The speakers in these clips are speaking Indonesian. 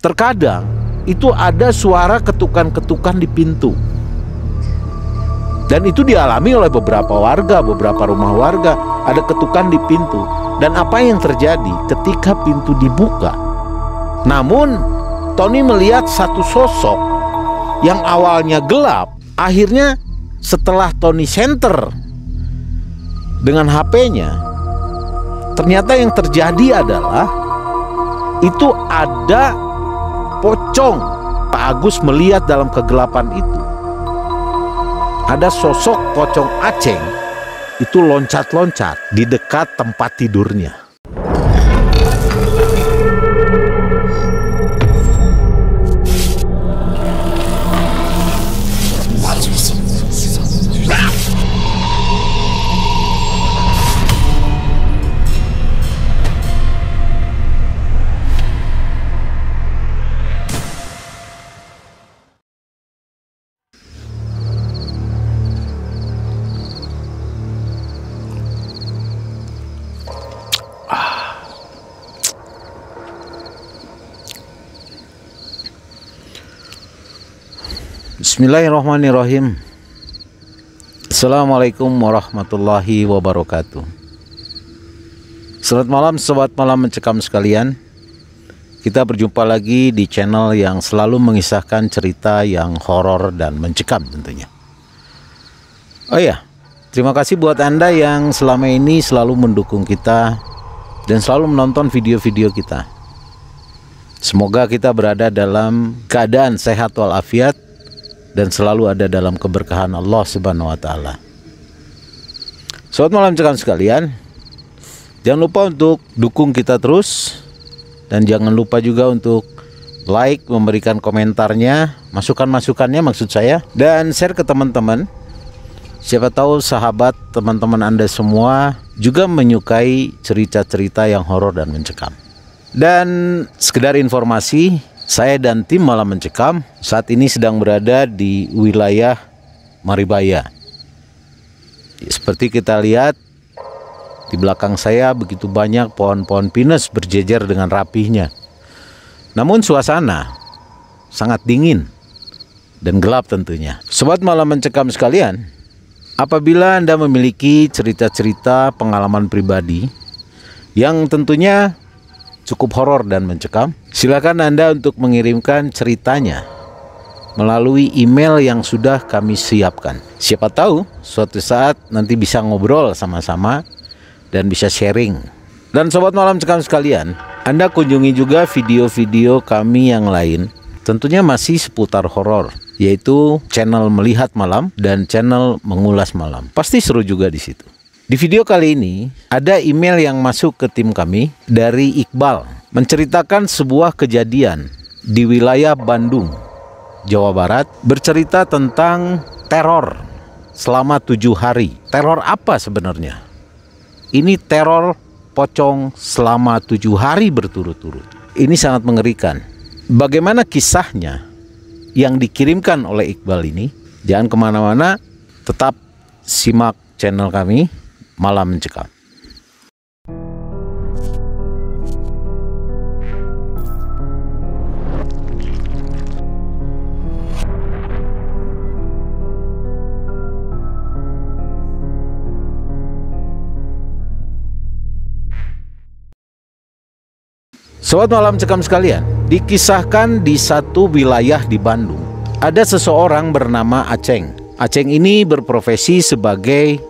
terkadang itu ada suara ketukan-ketukan di pintu. Dan itu dialami oleh beberapa warga, beberapa rumah warga, ada ketukan di pintu. Dan apa yang terjadi ketika pintu dibuka? Namun Tony melihat satu sosok yang awalnya gelap. Akhirnya setelah Tony center dengan HP-nya, ternyata yang terjadi adalah itu ada pocong. Pak Agus melihat dalam kegelapan itu ada sosok pocong Aceng itu loncat-loncat di dekat tempat tidurnya. Bismillahirrahmanirrahim. Assalamualaikum warahmatullahi wabarakatuh. Selamat malam sobat malam mencekam sekalian. Kita berjumpa lagi di channel yang selalu mengisahkan cerita yang horor dan mencekam tentunya. Oh ya, terima kasih buat Anda yang selama ini selalu mendukung kita dan selalu menonton video-video kita. Semoga kita berada dalam keadaan sehat walafiat dan selalu ada dalam keberkahan Allah Subhanahu wa taala. Sobat malam mencekam sekalian, jangan lupa untuk dukung kita terus dan jangan lupa juga untuk like, memberikan komentarnya, masukan-masukannya maksud saya, dan share ke teman-teman. Siapa tahu sahabat teman-teman Anda semua juga menyukai cerita-cerita yang horor dan mencekam. Dan sekedar informasi, saya dan tim Malam Mencekam saat ini sedang berada di wilayah Maribaya. Seperti kita lihat di belakang saya begitu banyak pohon-pohon pinus berjejer dengan rapihnya. Namun suasana sangat dingin dan gelap tentunya. Sobat Malam Mencekam sekalian, apabila Anda memiliki cerita-cerita pengalaman pribadi yang tentunya cukup horor dan mencekam, silakan Anda untuk mengirimkan ceritanya melalui email yang sudah kami siapkan. Siapa tahu suatu saat nanti bisa ngobrol sama-sama dan bisa sharing. Dan sobat malam mencekam sekalian, Anda kunjungi juga video-video kami yang lain, tentunya masih seputar horor, yaitu channel Melihat Malam dan channel Mengulas Malam. Pasti seru juga di situ. Di video kali ini ada email yang masuk ke tim kami dari Iqbal, menceritakan sebuah kejadian di wilayah Bandung, Jawa Barat, bercerita tentang teror selama 7 hari. Teror apa sebenarnya? Ini teror pocong selama 7 hari berturut-turut. Ini sangat mengerikan. Bagaimana kisahnya yang dikirimkan oleh Iqbal ini? Jangan kemana-mana, tetap simak channel kami Malam Mencekam. Sobat Malam Mencekam sekalian, dikisahkan di satu wilayah di Bandung, ada seseorang bernama Aceng. Aceng ini berprofesi sebagai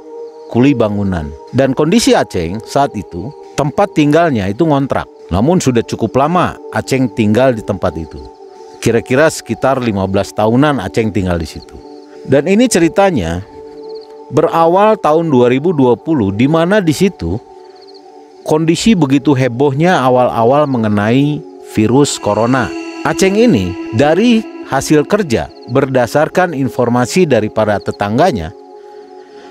kuli bangunan, dan kondisi Aceng saat itu tempat tinggalnya itu ngontrak. Namun sudah cukup lama Aceng tinggal di tempat itu. Kira-kira sekitar 15 tahunan Aceng tinggal di situ. Dan ini ceritanya berawal tahun 2020, di mana di situ kondisi begitu hebohnya awal-awal mengenai virus corona. Aceng ini dari hasil kerja berdasarkan informasi dari para tetangganya.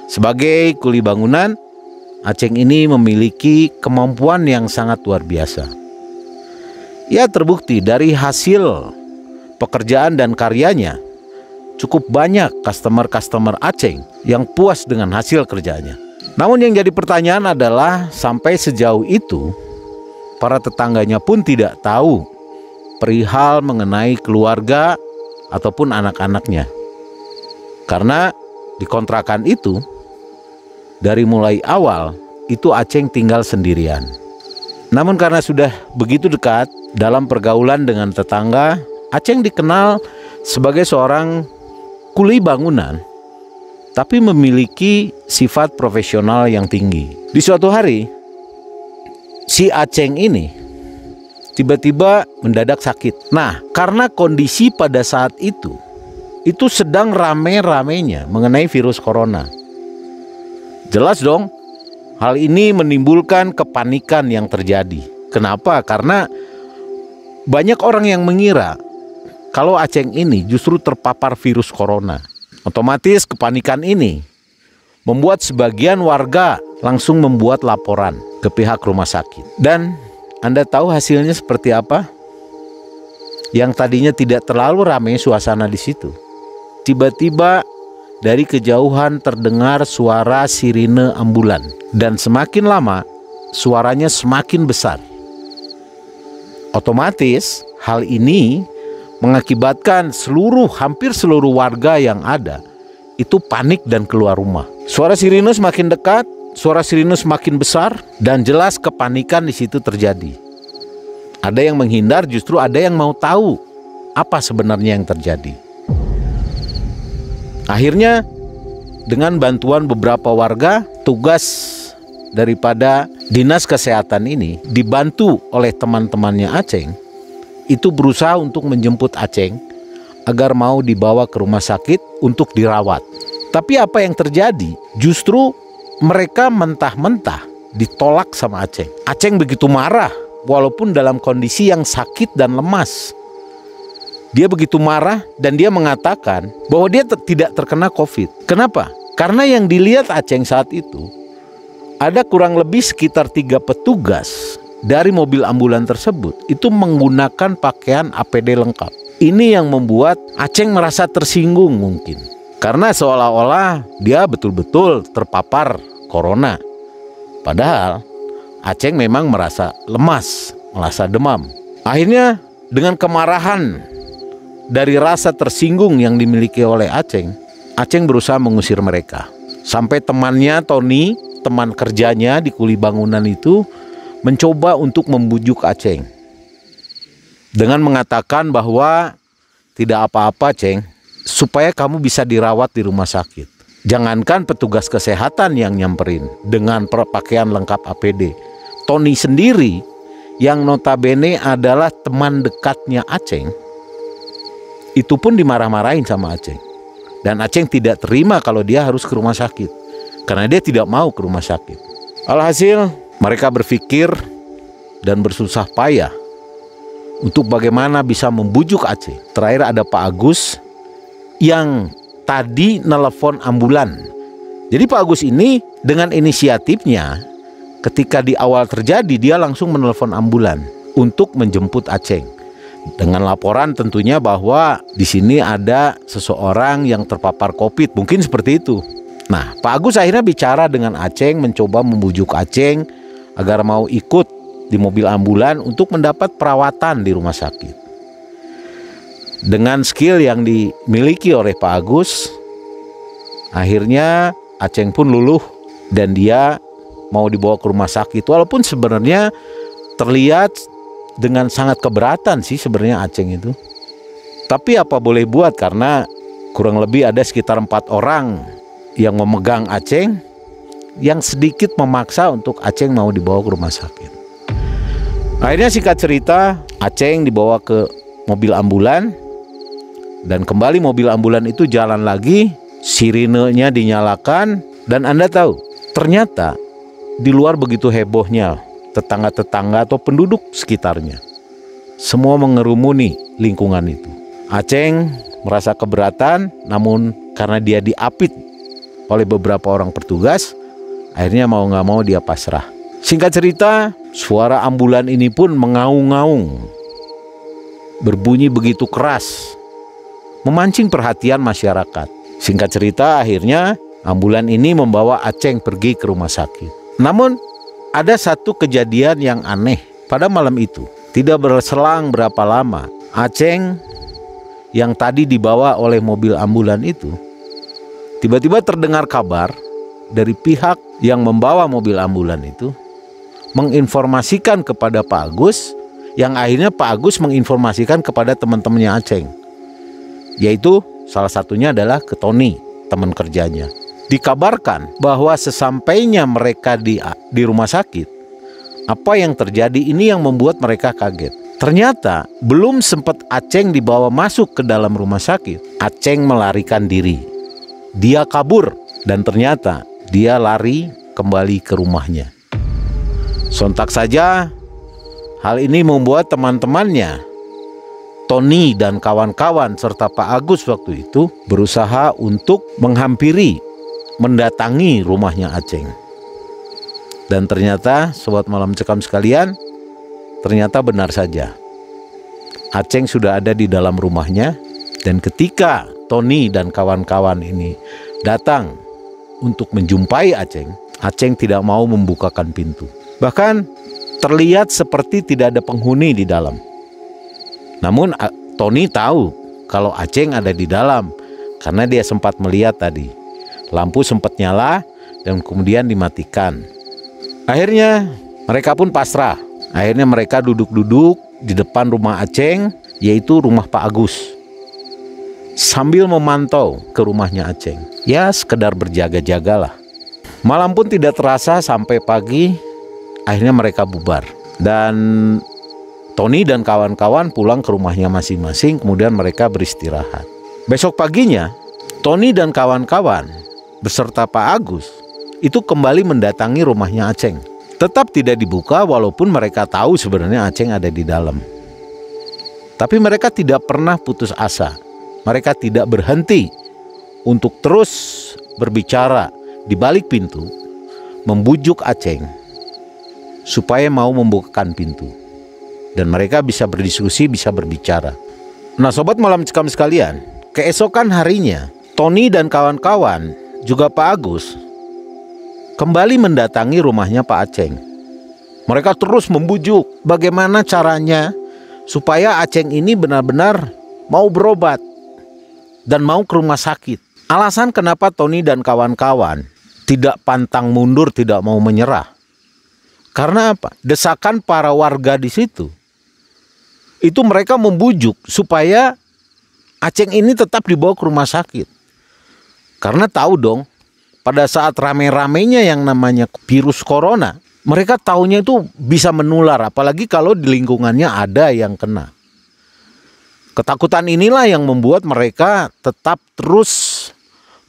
Sebagai kuli bangunan, Aceng ini memiliki kemampuan yang sangat luar biasa. Ya, terbukti dari hasil pekerjaan dan karyanya, cukup banyak customer-customer Aceng yang puas dengan hasil kerjanya. Namun yang jadi pertanyaan adalah sampai sejauh itu para tetangganya pun tidak tahu perihal mengenai keluarga ataupun anak-anaknya. Karena di kontrakan itu, dari mulai awal, itu Aceng tinggal sendirian. Namun karena sudah begitu dekat dalam pergaulan dengan tetangga, Aceng dikenal sebagai seorang kuli bangunan, tapi memiliki sifat profesional yang tinggi. Di suatu hari, si Aceng ini tiba-tiba mendadak sakit. Nah, karena kondisi pada saat itu sedang rame-ramenya mengenai virus corona. Jelas dong, hal ini menimbulkan kepanikan yang terjadi. Kenapa? Karena banyak orang yang mengira kalau Aceng ini justru terpapar virus corona. Otomatis kepanikan ini membuat sebagian warga langsung membuat laporan ke pihak rumah sakit. Dan Anda tahu hasilnya seperti apa? Yang tadinya tidak terlalu ramai suasana di situ, tiba-tiba dari kejauhan terdengar suara sirine ambulan, dan semakin lama suaranya semakin besar. Otomatis hal ini mengakibatkan hampir seluruh warga yang ada itu panik dan keluar rumah. Suara sirine semakin dekat, suara sirine semakin besar, dan jelas kepanikan di situ terjadi. Ada yang menghindar, justru ada yang mau tahu apa sebenarnya yang terjadi. Akhirnya dengan bantuan beberapa warga, tugas daripada dinas kesehatan ini dibantu oleh teman-temannya Aceng, itu berusaha untuk menjemput Aceng agar mau dibawa ke rumah sakit untuk dirawat. Tapi apa yang terjadi? Justru mereka mentah-mentah ditolak sama Aceng. Aceng begitu marah walaupun dalam kondisi yang sakit dan lemas. Dia begitu marah dan dia mengatakan bahwa dia tidak terkena COVID. Kenapa? Karena yang dilihat Aceng saat itu, ada kurang lebih sekitar 3 petugas dari mobil ambulan tersebut itu menggunakan pakaian APD lengkap. Ini yang membuat Aceng merasa tersinggung mungkin. Karena seolah-olah dia betul-betul terpapar corona. Padahal Aceng memang merasa lemas, merasa demam. Akhirnya dengan kemarahan dari rasa tersinggung yang dimiliki oleh Aceng berusaha mengusir mereka. Sampai temannya Tony, teman kerjanya di kuli bangunan itu, mencoba untuk membujuk Aceng dengan mengatakan bahwa tidak apa-apa Ceng, supaya kamu bisa dirawat di rumah sakit. Jangankan petugas kesehatan yang nyamperin dengan pakaian lengkap APD, Tony sendiri yang notabene adalah teman dekatnya Aceng, itu pun dimarah-marahin sama Aceng. Dan Aceng tidak terima kalau dia harus ke rumah sakit, karena dia tidak mau ke rumah sakit. Alhasil mereka berpikir dan bersusah payah untuk bagaimana bisa membujuk Aceng. Terakhir ada Pak Agus yang tadi nelpon ambulan. Jadi Pak Agus ini dengan inisiatifnya ketika di awal terjadi dia langsung menelpon ambulan untuk menjemput Aceng. Dengan laporan tentunya bahwa di sini ada seseorang yang terpapar COVID, mungkin seperti itu. Nah, Pak Agus akhirnya bicara dengan Aceng, mencoba membujuk Aceng agar mau ikut di mobil ambulan untuk mendapat perawatan di rumah sakit. Dengan skill yang dimiliki oleh Pak Agus, akhirnya Aceng pun luluh dan dia mau dibawa ke rumah sakit. Walaupun sebenarnya terlihat dengan sangat keberatan sih sebenarnya Aceng itu. Tapi apa boleh buat, karena kurang lebih ada sekitar 4 orang yang memegang Aceng, yang sedikit memaksa untuk Aceng mau dibawa ke rumah sakit. Akhirnya singkat cerita, Aceng dibawa ke mobil ambulan, dan kembali mobil ambulan itu jalan lagi, sirinenya dinyalakan, dan Anda tahu, ternyata di luar begitu hebohnya tetangga-tetangga atau penduduk sekitarnya. Semua mengerumuni lingkungan itu. Aceng merasa keberatan, namun karena dia diapit oleh beberapa orang petugas, akhirnya mau nggak mau dia pasrah. Singkat cerita, suara ambulan ini pun mengaung-ngaung, berbunyi begitu keras, memancing perhatian masyarakat. Singkat cerita, akhirnya ambulan ini membawa Aceng pergi ke rumah sakit. Namun ada satu kejadian yang aneh pada malam itu. Tidak berselang berapa lama, Aceng yang tadi dibawa oleh mobil ambulan itu tiba-tiba terdengar kabar dari pihak yang membawa mobil ambulan itu menginformasikan kepada Pak Agus, yang akhirnya Pak Agus menginformasikan kepada teman-temannya Aceng, yaitu salah satunya adalah ke Tony, teman kerjanya. Dikabarkan bahwa sesampainya mereka di rumah sakit, apa yang terjadi ini yang membuat mereka kaget. Ternyata belum sempat Aceng dibawa masuk ke dalam rumah sakit, Aceng melarikan diri. Dia kabur dan ternyata dia lari kembali ke rumahnya. Sontak saja hal ini membuat teman-temannya, Tony dan kawan-kawan serta Pak Agus waktu itu berusaha untuk menghampiri, mendatangi rumahnya Aceng. Dan ternyata sobat malam cekam sekalian, ternyata benar saja. Aceng sudah ada di dalam rumahnya, dan ketika Tony dan kawan-kawan ini datang untuk menjumpai Aceng, Aceng tidak mau membukakan pintu. Bahkan terlihat seperti tidak ada penghuni di dalam. Namun Tony tahu kalau Aceng ada di dalam karena dia sempat melihat tadi. Lampu sempat nyala dan kemudian dimatikan. Akhirnya mereka pun pasrah. Akhirnya mereka duduk-duduk di depan rumah Aceng, yaitu rumah Pak Agus, sambil memantau ke rumahnya Aceng. Ya sekedar berjaga-jagalah. Malam pun tidak terasa sampai pagi. Akhirnya mereka bubar. Dan Tony dan kawan-kawan pulang ke rumahnya masing-masing. Kemudian mereka beristirahat. Besok paginya Tony dan kawan-kawan beserta Pak Agus itu kembali mendatangi rumahnya Aceng. Tetap tidak dibuka walaupun mereka tahu sebenarnya Aceng ada di dalam. Tapi mereka tidak pernah putus asa. Mereka tidak berhenti untuk terus berbicara di balik pintu, membujuk Aceng supaya mau membukakan pintu. Dan mereka bisa berdiskusi, bisa berbicara. Nah sobat malam cekam sekalian, keesokan harinya Tony dan kawan-kawan juga Pak Agus kembali mendatangi rumahnya Pak Aceng. Mereka terus membujuk bagaimana caranya supaya Aceng ini benar-benar mau berobat dan mau ke rumah sakit. Alasan kenapa Tony dan kawan-kawan tidak pantang mundur, tidak mau menyerah, karena apa? Desakan para warga di situ. Itu mereka membujuk supaya Aceng ini tetap dibawa ke rumah sakit. Karena tahu dong, pada saat rame-ramenya yang namanya virus corona, mereka tahunya itu bisa menular, apalagi kalau di lingkungannya ada yang kena. Ketakutan inilah yang membuat mereka tetap terus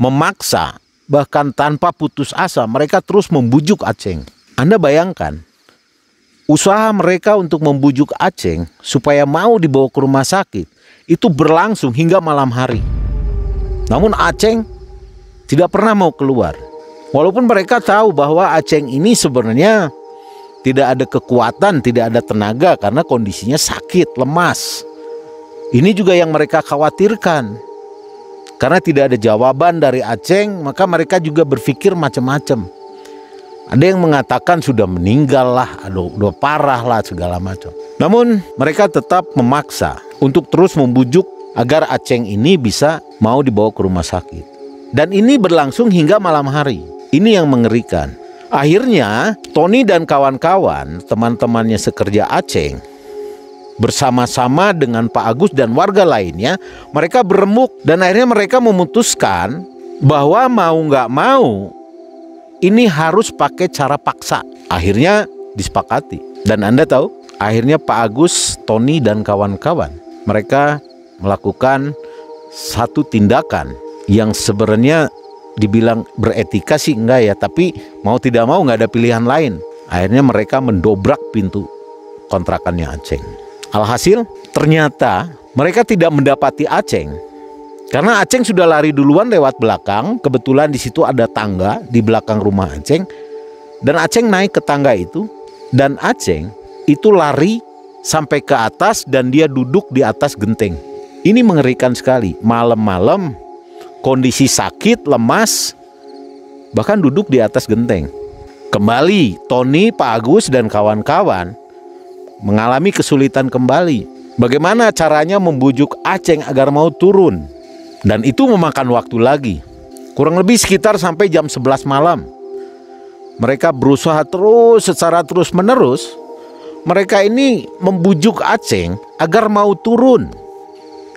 memaksa, bahkan tanpa putus asa, mereka terus membujuk Aceng. Anda bayangkan, usaha mereka untuk membujuk Aceng supaya mau dibawa ke rumah sakit, itu berlangsung hingga malam hari. Namun Aceng tidak pernah mau keluar. Walaupun mereka tahu bahwa Aceng ini sebenarnya tidak ada kekuatan, tidak ada tenaga karena kondisinya sakit, lemas. Ini juga yang mereka khawatirkan. Karena tidak ada jawaban dari Aceng, maka mereka juga berpikir macam-macam. Ada yang mengatakan sudah meninggal lah, udah parah lah segala macam. Namun mereka tetap memaksa untuk terus membujuk agar Aceng ini bisa mau dibawa ke rumah sakit. Dan ini berlangsung hingga malam hari. Ini yang mengerikan. Akhirnya Tony dan kawan-kawan, teman-temannya sekerja Aceng, bersama-sama dengan Pak Agus dan warga lainnya, mereka beremuk dan akhirnya mereka memutuskan bahwa mau nggak mau ini harus pakai cara paksa. Akhirnya disepakati. Dan Anda tahu, akhirnya Pak Agus, Tony dan kawan-kawan, mereka melakukan satu tindakan yang sebenarnya dibilang beretika sih enggak ya, tapi mau tidak mau nggak ada pilihan lain. Akhirnya mereka mendobrak pintu kontrakannya Aceng. Alhasil ternyata mereka tidak mendapati Aceng karena Aceng sudah lari duluan lewat belakang. Kebetulan di situ ada tangga di belakang rumah Aceng, dan Aceng naik ke tangga itu, dan Aceng itu lari sampai ke atas dan dia duduk di atas genteng. Ini mengerikan sekali. Malam-malam kondisi sakit, lemas, bahkan duduk di atas genteng. Kembali Tony, Pak Agus dan kawan-kawan mengalami kesulitan kembali. Bagaimana caranya membujuk Aceng agar mau turun? Dan itu memakan waktu lagi. Kurang lebih sekitar sampai jam 11 malam. Mereka berusaha terus secara terus-menerus. Mereka ini membujuk Aceng agar mau turun.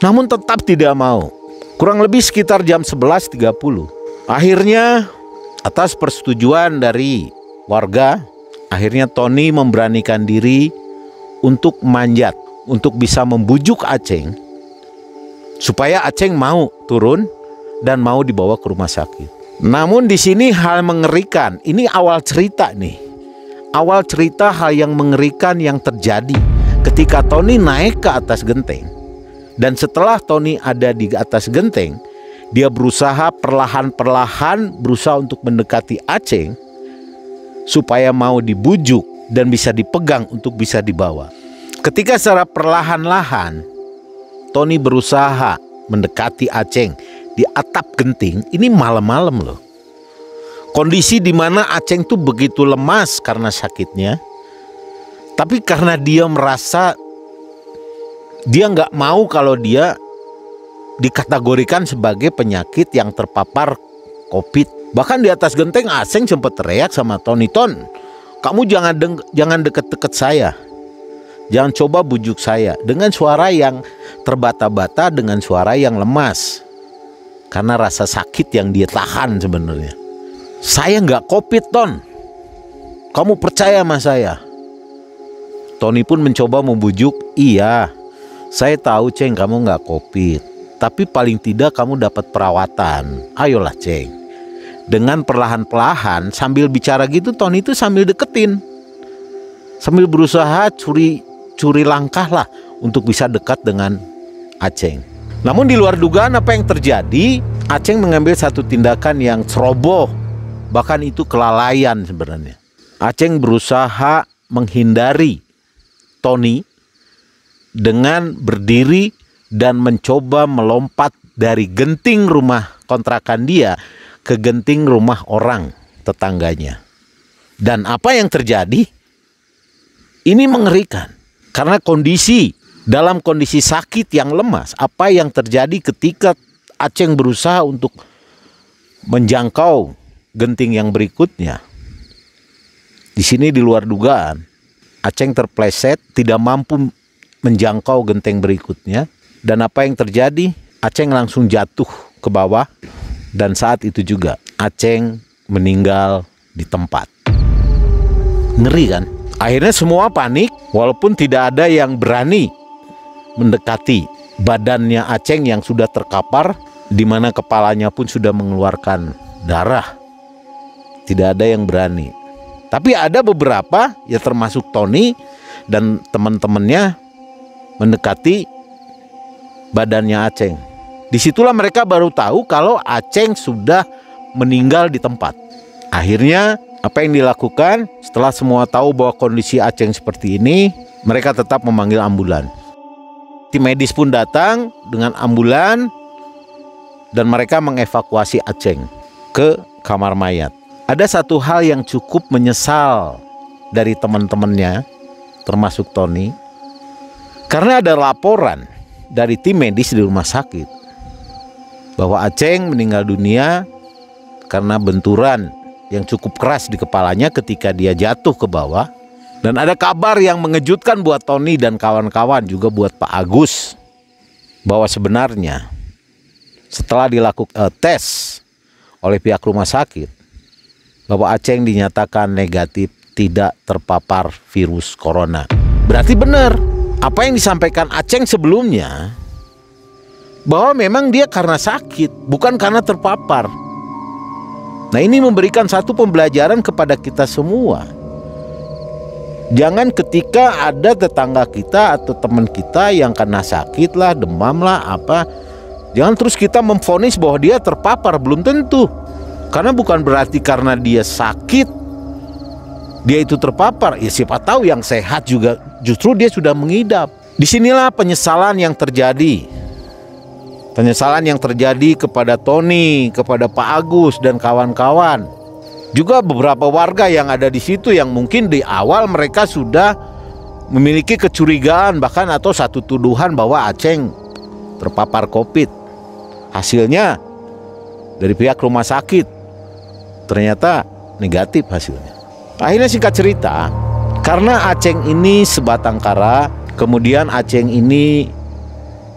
Namun tetap tidak mau. Kurang lebih sekitar jam 11.30. Akhirnya atas persetujuan dari warga, akhirnya Tony memberanikan diri untuk manjat, untuk bisa membujuk Aceng supaya Aceng mau turun dan mau dibawa ke rumah sakit. Namun di sini hal mengerikan. Ini awal cerita nih. Awal cerita hal yang mengerikan yang terjadi ketika Tony naik ke atas genteng. Dan setelah Tony ada di atas genteng, dia berusaha perlahan-perlahan berusaha untuk mendekati Aceng supaya mau dibujuk dan bisa dipegang untuk bisa dibawa. Ketika secara perlahan-lahan Tony berusaha mendekati Aceng di atap genting, ini malam-malam loh. Kondisi di mana Aceng tuh begitu lemas karena sakitnya. Tapi karena dia merasa dia nggak mau kalau dia dikategorikan sebagai penyakit yang terpapar COVID. Bahkan di atas genteng Aceng sempat teriak sama Tony, "Ton, kamu jangan deket-deket saya. Jangan coba bujuk saya," dengan suara yang terbata-bata, dengan suara yang lemas. Karena rasa sakit yang dia tahan sebenarnya. "Saya nggak COVID, Ton. Kamu percaya sama saya?" Tony pun mencoba membujuk, "Iya, saya tahu Ceng kamu nggak COVID. Tapi paling tidak kamu dapat perawatan. Ayolah Ceng." Dengan perlahan-perlahan sambil bicara gitu, Tony itu sambil deketin. Sambil berusaha curi langkah lah untuk bisa dekat dengan Aceng. Namun di luar dugaan apa yang terjadi, Aceng mengambil satu tindakan yang ceroboh. Bahkan itu kelalaian sebenarnya. Aceng berusaha menghindari Tony dengan berdiri dan mencoba melompat dari genting rumah kontrakan dia ke genting rumah orang tetangganya. Dan apa yang terjadi? Ini mengerikan. Karena dalam kondisi sakit yang lemas, apa yang terjadi ketika Aceng berusaha untuk menjangkau genting yang berikutnya? Di sini di luar dugaan, Aceng terpleset, tidak mampu menjangkau genteng berikutnya. Dan apa yang terjadi? Aceng langsung jatuh ke bawah. Dan saat itu juga Aceng meninggal di tempat. Ngeri kan? Akhirnya semua panik, walaupun tidak ada yang berani mendekati badannya Aceng yang sudah terkapar, di mana kepalanya pun sudah mengeluarkan darah. Tidak ada yang berani. Tapi ada beberapa, ya termasuk Tony dan teman-temannya, mendekati badannya Aceng. Disitulah mereka baru tahu kalau Aceng sudah meninggal di tempat. Akhirnya apa yang dilakukan setelah semua tahu bahwa kondisi Aceng seperti ini, mereka tetap memanggil ambulan. Tim medis pun datang dengan ambulan dan mereka mengevakuasi Aceng ke kamar mayat. Ada satu hal yang cukup menyesal dari teman-temannya, termasuk Tony, karena ada laporan dari tim medis di rumah sakit bahwa Aceng meninggal dunia karena benturan yang cukup keras di kepalanya ketika dia jatuh ke bawah. Dan ada kabar yang mengejutkan buat Tony dan kawan-kawan, juga buat Pak Agus, bahwa sebenarnya setelah dilakukan tes oleh pihak rumah sakit, bahwa Aceng dinyatakan negatif tidak terpapar virus corona. Berarti benar apa yang disampaikan Aceng sebelumnya, bahwa memang dia karena sakit, bukan karena terpapar. Nah, ini memberikan satu pembelajaran kepada kita semua. Jangan ketika ada tetangga kita atau teman kita yang kena sakit lah, demam lah, apa, jangan terus kita memvonis bahwa dia terpapar. Belum tentu. Karena bukan berarti karena dia sakit dia itu terpapar. Ya siapa tahu yang sehat juga justru dia sudah mengidap. Disinilah penyesalan yang terjadi. Penyesalan yang terjadi kepada Tony, kepada Pak Agus dan kawan-kawan. Juga beberapa warga yang ada di situ yang mungkin di awal mereka sudah memiliki kecurigaan bahkan atau satu tuduhan bahwa Aceng terpapar COVID. Hasilnya dari pihak rumah sakit ternyata negatif hasilnya. Akhirnya singkat cerita, karena Aceng ini sebatang kara, kemudian Aceng ini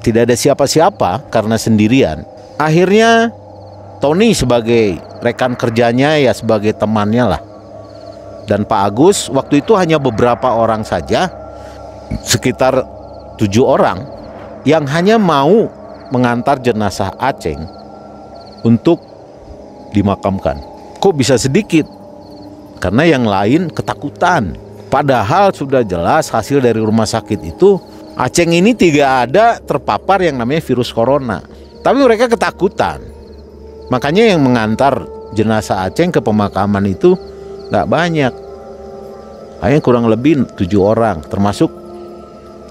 tidak ada siapa-siapa karena sendirian. Akhirnya Tony sebagai rekan kerjanya, ya sebagai temannya lah, dan Pak Agus waktu itu hanya beberapa orang saja, sekitar 7 orang yang hanya mau mengantar jenazah Aceng untuk dimakamkan. Kok bisa sedikit? Karena yang lain ketakutan. Padahal sudah jelas hasil dari rumah sakit itu Aceng ini tidak ada terpapar yang namanya virus corona. Tapi mereka ketakutan. Makanya yang mengantar jenazah Aceng ke pemakaman itu nggak banyak. Hanya kurang lebih 7 orang, termasuk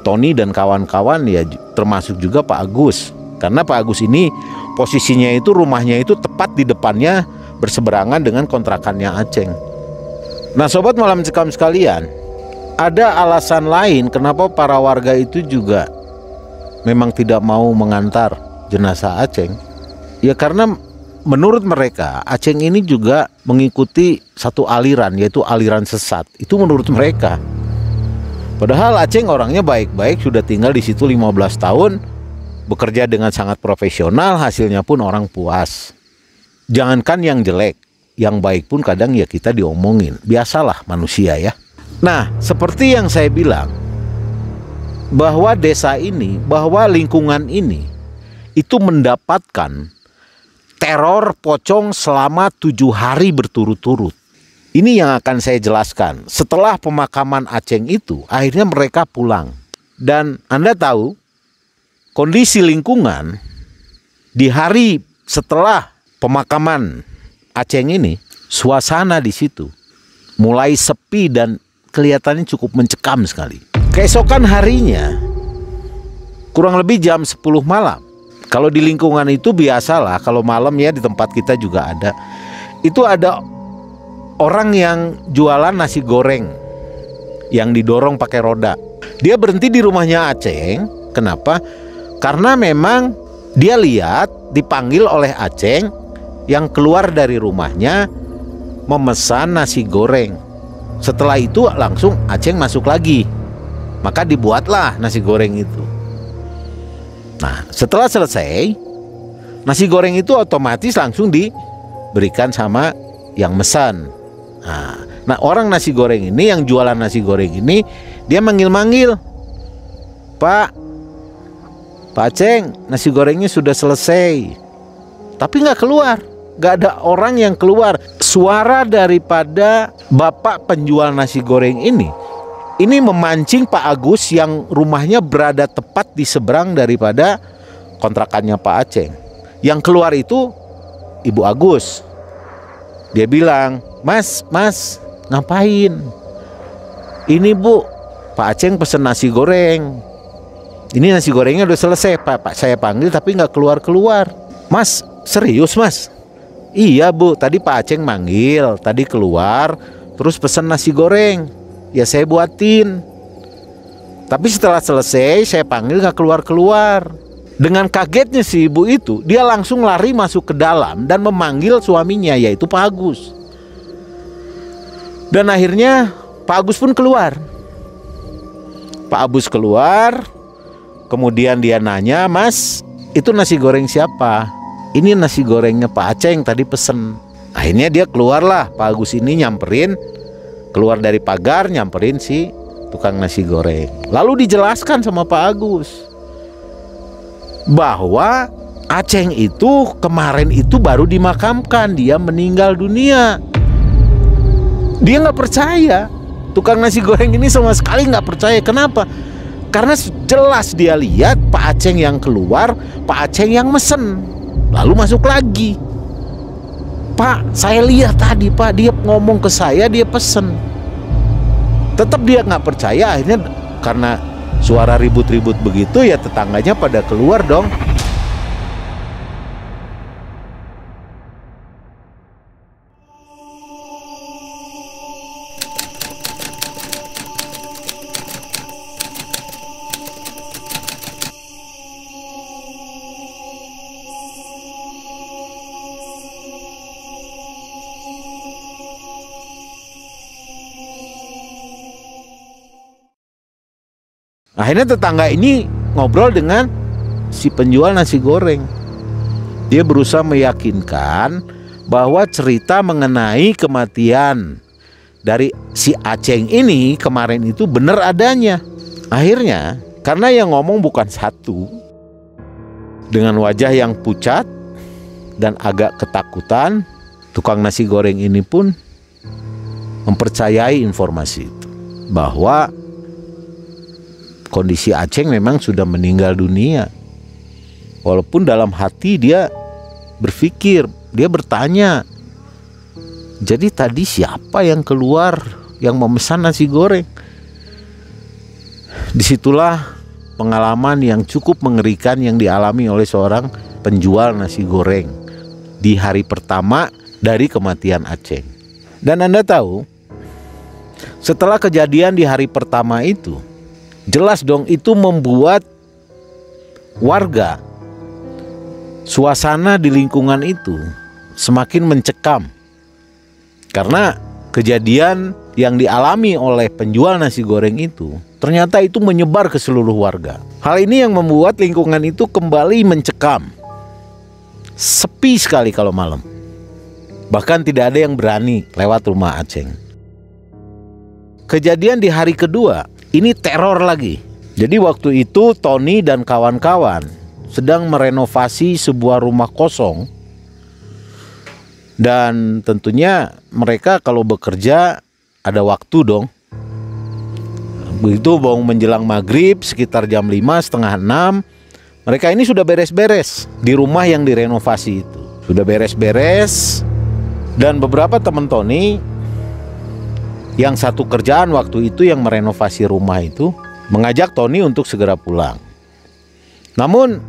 Tony dan kawan-kawan, ya termasuk juga Pak Agus. Karena Pak Agus ini posisinya itu, rumahnya itu tepat di depannya berseberangan dengan kontrakannya Aceng. Nah sobat Malam Mencekam sekalian, ada alasan lain kenapa para warga itu juga memang tidak mau mengantar jenazah Aceng. Ya karena menurut mereka Aceng ini juga mengikuti satu aliran, yaitu aliran sesat. Itu menurut mereka. Padahal Aceng orangnya baik-baik, sudah tinggal di situ 15 tahun, bekerja dengan sangat profesional, hasilnya pun orang puas. Jangankan yang jelek, yang baik pun kadang ya kita diomongin. Biasalah manusia ya. Nah, seperti yang saya bilang, bahwa desa ini, bahwa lingkungan ini itu mendapatkan teror pocong selama 7 hari berturut-turut. Ini yang akan saya jelaskan. Setelah pemakaman Aceng itu, akhirnya mereka pulang. Dan Anda tahu, kondisi lingkungan di hari setelah pemakaman Aceng ini, suasana di situ mulai sepi dan kelihatannya cukup mencekam sekali. Keesokan harinya, kurang lebih jam 10 malam, kalau di lingkungan itu biasalah, kalau malam ya di tempat kita juga ada, itu ada orang yang jualan nasi goreng yang didorong pakai roda. Dia berhenti di rumahnya Aceng. Kenapa? Karena memang dia lihat dipanggil oleh Aceng yang keluar dari rumahnya memesan nasi goreng. Setelah itu langsung Aceng masuk lagi. Maka dibuatlah nasi goreng itu. Nah, setelah selesai, nasi goreng itu otomatis langsung diberikan sama yang mesan. Nah, orang nasi goreng ini, yang jualan nasi goreng ini, dia manggil-manggil, Pak Aceng, nasi gorengnya sudah selesai. Tapi nggak keluar, nggak ada orang yang keluar. Suara daripada bapak penjual nasi goreng ini memancing Pak Agus yang rumahnya berada tepat di seberang daripada kontrakannya Pak Aceng. Yang keluar itu Ibu Agus. Dia bilang, Mas, ngapain? Ini Bu, Pak Aceng pesen nasi goreng. Ini nasi gorengnya udah selesai, Pak saya panggil tapi nggak keluar-keluar. Mas, serius Mas? Iya Bu, tadi Pak Aceng manggil, tadi keluar, terus pesen nasi goreng. Ya saya buatin. Tapi setelah selesai saya panggil nggak keluar-keluar. Dengan kagetnya si ibu itu, dia langsung lari masuk ke dalam dan memanggil suaminya, yaitu Pak Agus. Dan akhirnya Pak Agus pun keluar. Pak Agus keluar, kemudian dia nanya, Mas, itu nasi goreng siapa? Ini nasi gorengnya Pak Aceng tadi pesen. Akhirnya dia keluarlah, Pak Agus ini nyamperin, keluar dari pagar nyamperin si tukang nasi goreng. Lalu dijelaskan sama Pak Agus bahwa Aceng itu kemarin itu baru dimakamkan, dia meninggal dunia. Dia nggak percaya. Tukang nasi goreng ini sama sekali nggak percaya. Kenapa? Karena jelas dia lihat Pak Aceng yang keluar, Pak Aceng yang mesen, lalu masuk lagi. Pak, saya lihat tadi Pak, dia ngomong ke saya, dia pesen. Tetap dia nggak percaya. Akhirnya karena suara ribut-ribut begitu, ya tetangganya pada keluar dong. Akhirnya tetangga ini ngobrol dengan si penjual nasi goreng. Dia berusaha meyakinkan bahwa cerita mengenai kematian dari si Aceng ini kemarin itu benar adanya. Akhirnya karena yang ngomong bukan satu, dengan wajah yang pucat dan agak ketakutan, tukang nasi goreng ini pun mempercayai informasi itu, bahwa kondisi Aceng memang sudah meninggal dunia. Walaupun dalam hati dia berpikir, dia bertanya, jadi tadi siapa yang keluar yang memesan nasi goreng? Disitulah pengalaman yang cukup mengerikan yang dialami oleh seorang penjual nasi goreng di hari pertama dari kematian Aceng. Dan Anda tahu, setelah kejadian di hari pertama itu, jelas dong itu membuat warga, suasana di lingkungan itu semakin mencekam. Karena kejadian yang dialami oleh penjual nasi goreng itu ternyata itu menyebar ke seluruh warga. Hal ini yang membuat lingkungan itu kembali mencekam. Sepi sekali kalau malam. Bahkan tidak ada yang berani lewat rumah Aceng. Kejadian di hari kedua, ini teror lagi. Jadi waktu itu Tony dan kawan-kawan sedang merenovasi sebuah rumah kosong. Dan tentunya mereka kalau bekerja ada waktu dong. Begitu mau menjelang maghrib sekitar jam 5, setengah 6, mereka ini sudah beres-beres di rumah yang direnovasi itu. Sudah beres-beres. Dan beberapa teman Tony yang satu kerjaan waktu itu yang merenovasi rumah itu mengajak Tony untuk segera pulang. Namun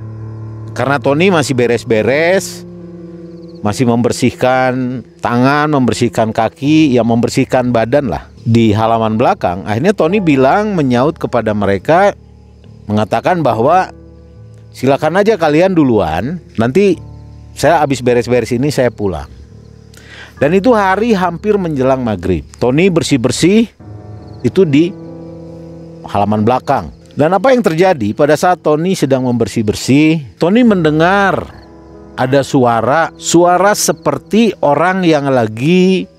karena Tony masih beres-beres, masih membersihkan tangan, membersihkan kaki, ya membersihkan badan lah di halaman belakang. Akhirnya Tony bilang, menyaut kepada mereka, mengatakan bahwa silakan aja kalian duluan, nanti saya habis beres-beres ini saya pulang. Dan itu hari hampir menjelang maghrib. Tony bersih-bersih itu di halaman belakang. Dan apa yang terjadi pada saat Tony sedang membersih-bersih, Tony mendengar ada suara seperti orang yang lagi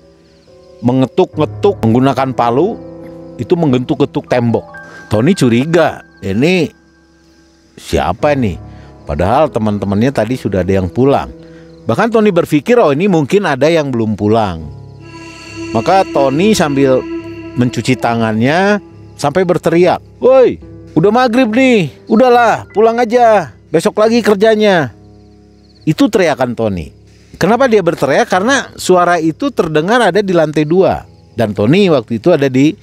mengetuk-ngetuk menggunakan palu, itu menggetuk-getuk tembok. Tony curiga, ini siapa nih? Padahal teman-temannya tadi sudah ada yang pulang. Bahkan Tony berpikir, oh ini mungkin ada yang belum pulang. Maka Tony sambil mencuci tangannya sampai berteriak, "Woi, udah maghrib nih, udahlah pulang aja, besok lagi kerjanya." Itu teriakan Tony. Kenapa dia berteriak? Karena suara itu terdengar ada di lantai 2. Dan Tony waktu itu ada di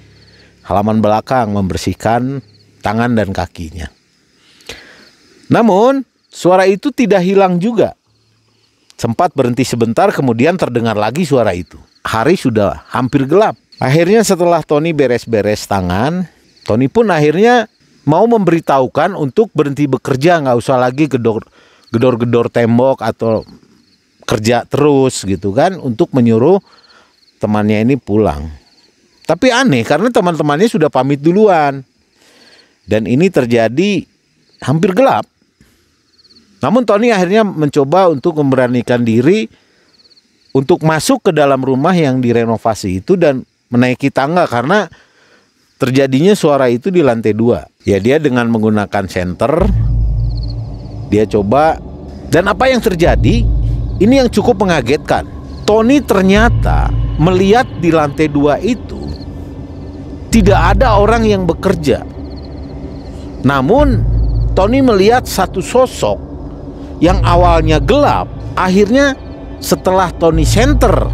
halaman belakang membersihkan tangan dan kakinya. Namun suara itu tidak hilang juga. Sempat berhenti sebentar, kemudian terdengar lagi suara itu. Hari sudah hampir gelap. Akhirnya setelah Tony beres-beres tangan, Tony pun akhirnya mau memberitahukan untuk berhenti bekerja, nggak usah lagi gedor-gedor tembok atau kerja terus gitu kan, untuk menyuruh temannya ini pulang. Tapi aneh karena teman-temannya sudah pamit duluan. Dan ini terjadi hampir gelap. Namun Tony akhirnya mencoba untuk memberanikan diri untuk masuk ke dalam rumah yang direnovasi itu dan menaiki tangga karena terjadinya suara itu di lantai 2. Ya dia dengan menggunakan senter, dia coba. Dan apa yang terjadi? Ini yang cukup mengagetkan. Tony ternyata melihat di lantai 2 itu tidak ada orang yang bekerja. Namun Tony melihat satu sosok yang awalnya gelap. Akhirnya setelah Tony senter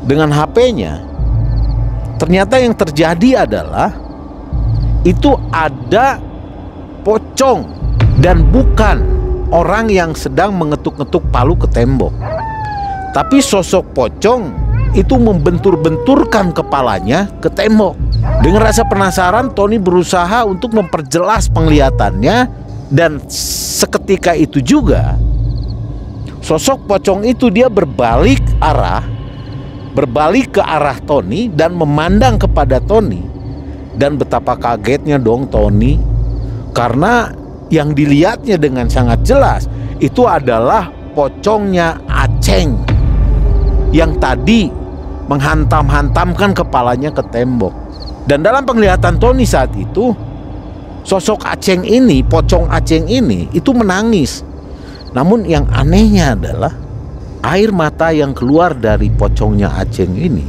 dengan HP-nya, ternyata yang terjadi adalah itu ada pocong dan bukan orang yang sedang mengetuk-ngetuk palu ke tembok. Tapi sosok pocong itu membentur-benturkan kepalanya ke tembok. Dengan rasa penasaran, Tony berusaha untuk memperjelas penglihatannya. Dan seketika itu juga sosok pocong itu dia berbalik ke arah Tony dan memandang kepada Tony Dan betapa kagetnya dong Tony, karena yang dilihatnya dengan sangat jelas itu adalah pocongnya Aceng yang tadi menghantam-hantamkan kepalanya ke tembok. Dan dalam penglihatan Tony saat itu, sosok Aceng ini, pocong Aceng ini itu menangis. Namun yang anehnya adalah air mata yang keluar dari pocongnya Aceng ini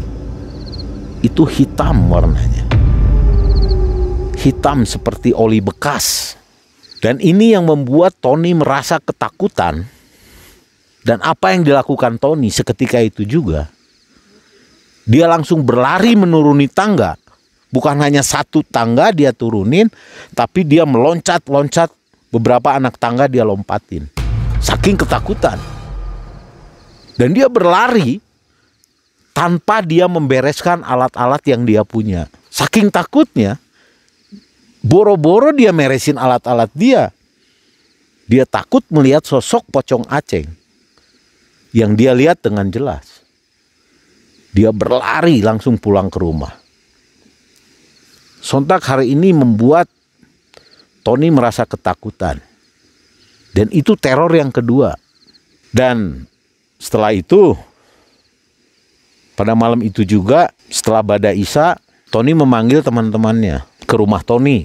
itu hitam warnanya. Hitam seperti oli bekas. Dan ini yang membuat Tony merasa ketakutan. Dan apa yang dilakukan Tony seketika itu juga, dia langsung berlari menuruni tangga. Bukan hanya satu tangga dia turunin, tapi dia meloncat-loncat, beberapa anak tangga dia lompatin. Saking ketakutan. Dan dia berlari tanpa dia membereskan alat-alat yang dia punya. Saking takutnya, boro-boro dia meresin alat-alat dia. Dia takut melihat sosok pocong Aceng yang dia lihat dengan jelas. Dia berlari langsung pulang ke rumah. Sontak hari ini membuat Tony merasa ketakutan. Dan itu teror yang kedua. Dan setelah itu, pada malam itu juga setelah Bada Isya, Tony memanggil teman-temannya ke rumah Tony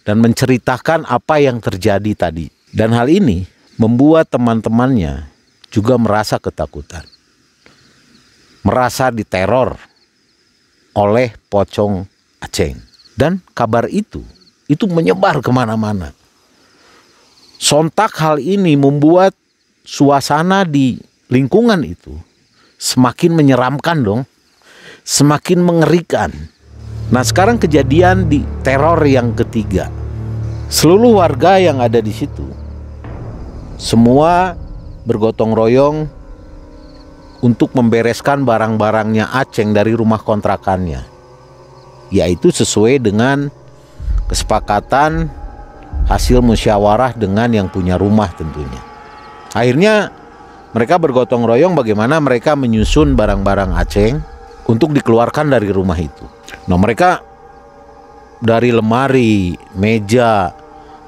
dan menceritakan apa yang terjadi tadi. Dan hal ini membuat teman-temannya juga merasa ketakutan. Merasa diteror oleh pocong Aceng. Dan kabar itu menyebar kemana-mana. Sontak hal ini membuat suasana di lingkungan itu semakin menyeramkan dong. Semakin mengerikan. Nah sekarang kejadian di teror yang ketiga. Seluruh warga yang ada di situ, semua bergotong royong untuk membereskan barang-barangnya Aceng dari rumah kontrakannya. Yaitu sesuai dengan kesepakatan hasil musyawarah dengan yang punya rumah tentunya. Akhirnya mereka bergotong royong bagaimana mereka menyusun barang-barang Aceng untuk dikeluarkan dari rumah itu. Nah mereka dari lemari, meja,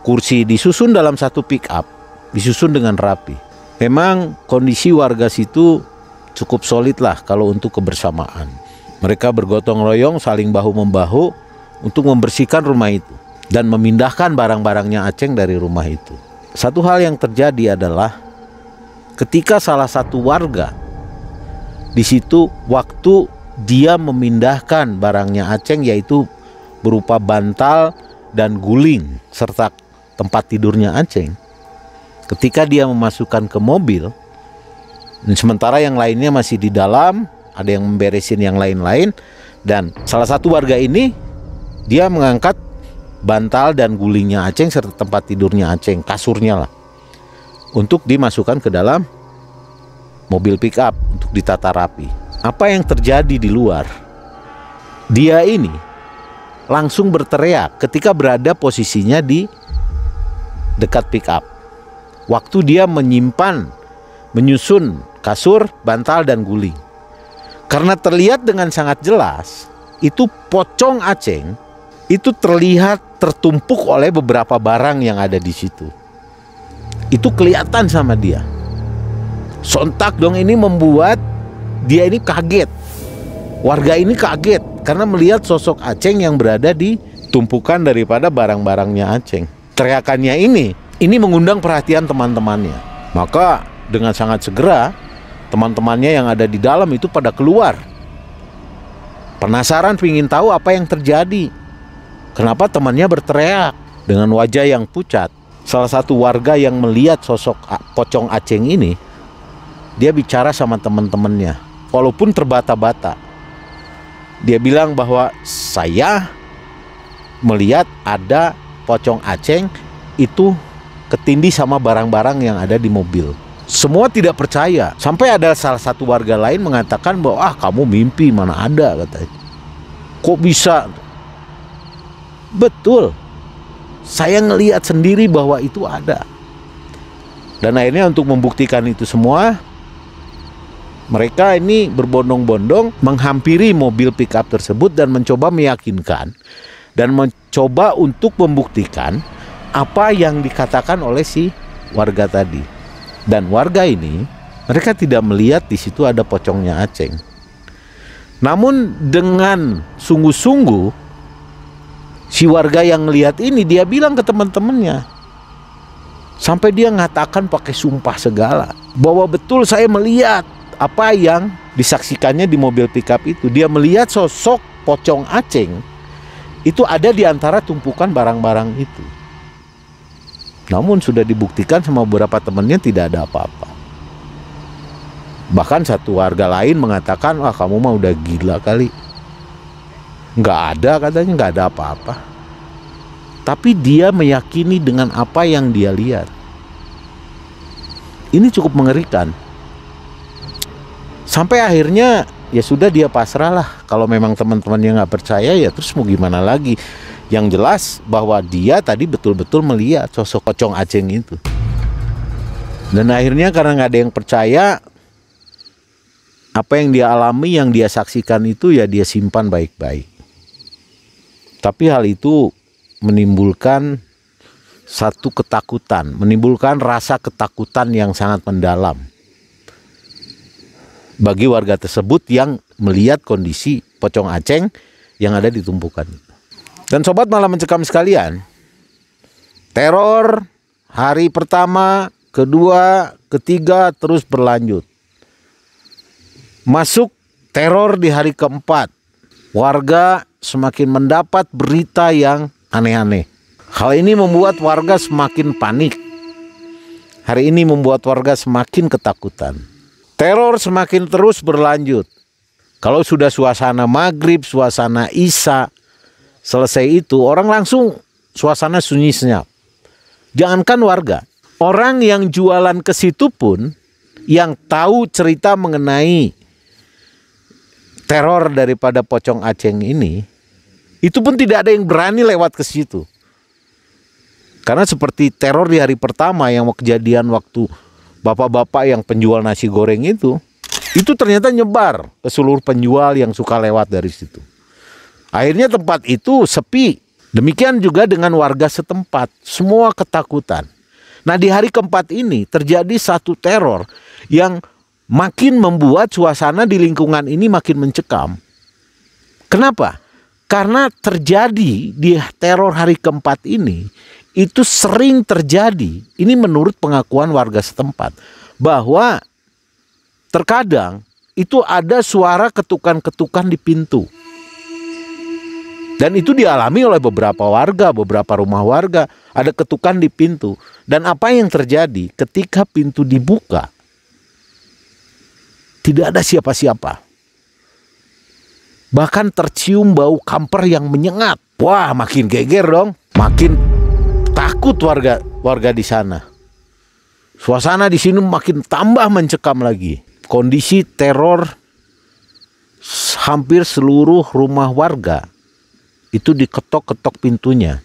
kursi disusun dalam satu pick up, disusun dengan rapi. Memang kondisi warga situ cukup solid lah kalau untuk kebersamaan. Mereka bergotong royong saling bahu-membahu untuk membersihkan rumah itu dan memindahkan barang-barangnya Aceng dari rumah itu. Satu hal yang terjadi adalah ketika salah satu warga di situ waktu dia memindahkan barangnya Aceng, yaitu berupa bantal dan guling serta tempat tidurnya Aceng. Ketika dia memasukkan ke mobil, sementara yang lainnya masih di dalam, ada yang memberesin yang lain-lain, dan salah satu warga ini dia mengangkat bantal dan gulingnya Aceng serta tempat tidurnya Aceng, kasurnya lah, untuk dimasukkan ke dalam mobil pick up untuk ditata rapi. Apa yang terjadi di luar? Dia ini langsung berteriak ketika berada posisinya di dekat pick up. Waktu dia menyusun kasur, bantal, dan guling. Karena terlihat dengan sangat jelas, itu pocong Aceng itu terlihat tertumpuk oleh beberapa barang yang ada di situ. Itu kelihatan sama dia. Sontak dong ini membuat dia ini kaget. Warga ini kaget karena melihat sosok Aceng yang berada di tumpukan daripada barang-barangnya Aceng. Teriakannya ini mengundang perhatian teman-temannya. Maka dengan sangat segera teman-temannya yang ada di dalam itu pada keluar. Penasaran ingin tahu apa yang terjadi. Kenapa temannya berteriak dengan wajah yang pucat. Salah satu warga yang melihat sosok pocong Aceng ini, dia bicara sama teman-temannya, walaupun terbata-bata. Dia bilang bahwa saya melihat ada pocong Aceng itu ketindih sama barang-barang yang ada di mobil. Semua tidak percaya. Sampai ada salah satu warga lain mengatakan bahwa kamu mimpi, mana ada, katanya. Kok bisa? Betul. Saya ngelihat sendiri bahwa itu ada. Dan akhirnya untuk membuktikan itu semua, mereka ini berbondong-bondong menghampiri mobil pickup tersebut dan mencoba meyakinkan dan mencoba untuk membuktikan apa yang dikatakan oleh si warga tadi. Dan warga ini, mereka tidak melihat di situ ada pocongnya Aceng. Namun dengan sungguh-sungguh si warga yang melihat ini, dia bilang ke teman-temannya, sampai dia ngatakan pakai sumpah segala, bahwa betul saya melihat apa yang disaksikannya di mobil pickup itu. Dia melihat sosok pocong Aceng itu ada di antara tumpukan barang-barang itu. Namun sudah dibuktikan sama beberapa temannya tidak ada apa-apa. Bahkan satu warga lain mengatakan, wah kamu mah udah gila kali, nggak ada, katanya nggak ada apa-apa. Tapi dia meyakini dengan apa yang dia lihat. Ini cukup mengerikan. Sampai akhirnya ya sudah, dia pasrah lah. Kalau memang teman-temannya nggak percaya, ya terus mau gimana lagi. Yang jelas bahwa dia tadi betul-betul melihat sosok pocong Aceng itu. Dan akhirnya karena nggak ada yang percaya, apa yang dia alami, yang dia saksikan itu ya dia simpan baik-baik. Tapi hal itu menimbulkan satu ketakutan, menimbulkan rasa ketakutan yang sangat mendalam bagi warga tersebut yang melihat kondisi pocong Aceng yang ada di tumpukan itu. Dan sobat malam mencekam sekalian, teror hari pertama, kedua, ketiga terus berlanjut. Masuk teror di hari keempat, warga semakin mendapat berita yang aneh-aneh. Hal ini membuat warga semakin panik. Hari ini membuat warga semakin ketakutan. Teror semakin terus berlanjut. Kalau sudah suasana maghrib, suasana isya selesai itu, orang langsung suasana sunyi senyap. Jangankan warga, orang yang jualan ke situ pun, yang tahu cerita mengenai teror daripada pocong Aceng ini, itu pun tidak ada yang berani lewat ke situ. Karena seperti teror di hari pertama yang kejadian waktu bapak-bapak yang penjual nasi goreng itu ternyata nyebar ke seluruh penjual yang suka lewat dari situ. Akhirnya tempat itu sepi. Demikian juga dengan warga setempat, semua ketakutan. Nah, di hari keempat ini terjadi satu teror yang makin membuat suasana di lingkungan ini makin mencekam. Kenapa? Karena terjadi di teror hari keempat ini, itu sering terjadi, ini menurut pengakuan warga setempat, bahwa terkadang itu ada suara ketukan-ketukan di pintu. Dan itu dialami oleh beberapa warga, beberapa rumah warga, ada ketukan di pintu. Dan apa yang terjadi ketika pintu dibuka, tidak ada siapa-siapa. Bahkan tercium bau kamper yang menyengat. Wah, makin geger dong, makin takut warga di sana. Suasana di sini makin tambah mencekam lagi. Kondisi teror hampir seluruh rumah warga itu diketok-ketok pintunya.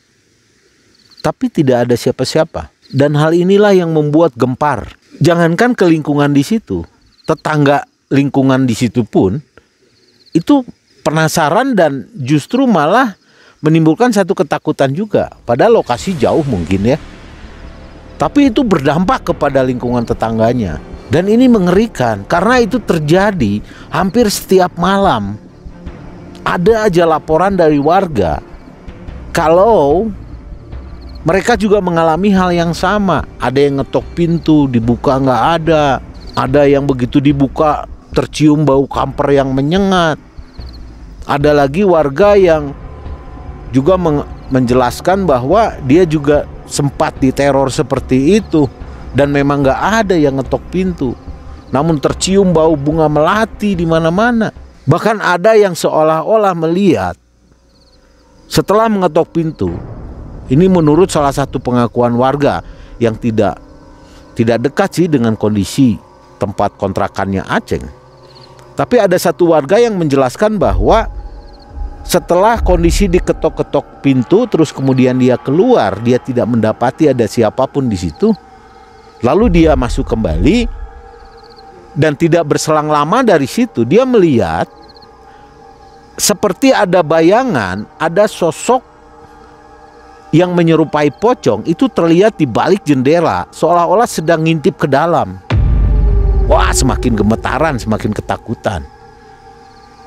Tapi tidak ada siapa-siapa. Dan hal inilah yang membuat gempar. Jangankan ke lingkungan di situ, tetangga lingkungan di situ pun itu penasaran dan justru malah menimbulkan satu ketakutan juga. Padahal lokasi jauh mungkin ya. Tapi itu berdampak kepada lingkungan tetangganya. Dan ini mengerikan karena itu terjadi hampir setiap malam. Ada aja laporan dari warga kalau mereka juga mengalami hal yang sama. Ada yang ngetok pintu, dibuka nggak ada. Ada yang begitu dibuka tercium bau kamper yang menyengat. Ada lagi warga yang juga menjelaskan bahwa dia juga sempat diteror seperti itu. Dan memang nggak ada yang ngetok pintu. Namun tercium bau bunga melati di mana-mana. Bahkan ada yang seolah-olah melihat setelah mengetok pintu. Ini menurut salah satu pengakuan warga yang tidak dekat sih dengan kondisi tempat kontrakannya Aceng. Tapi ada satu warga yang menjelaskan bahwa setelah kondisi diketok-ketok pintu terus kemudian dia keluar, dia tidak mendapati ada siapapun di situ. Lalu dia masuk kembali dan tidak berselang lama dari situ dia melihat seperti ada bayangan, ada sosok yang menyerupai pocong itu terlihat di balik jendela, seolah-olah sedang ngintip ke dalam. Wah, semakin gemetaran, semakin ketakutan.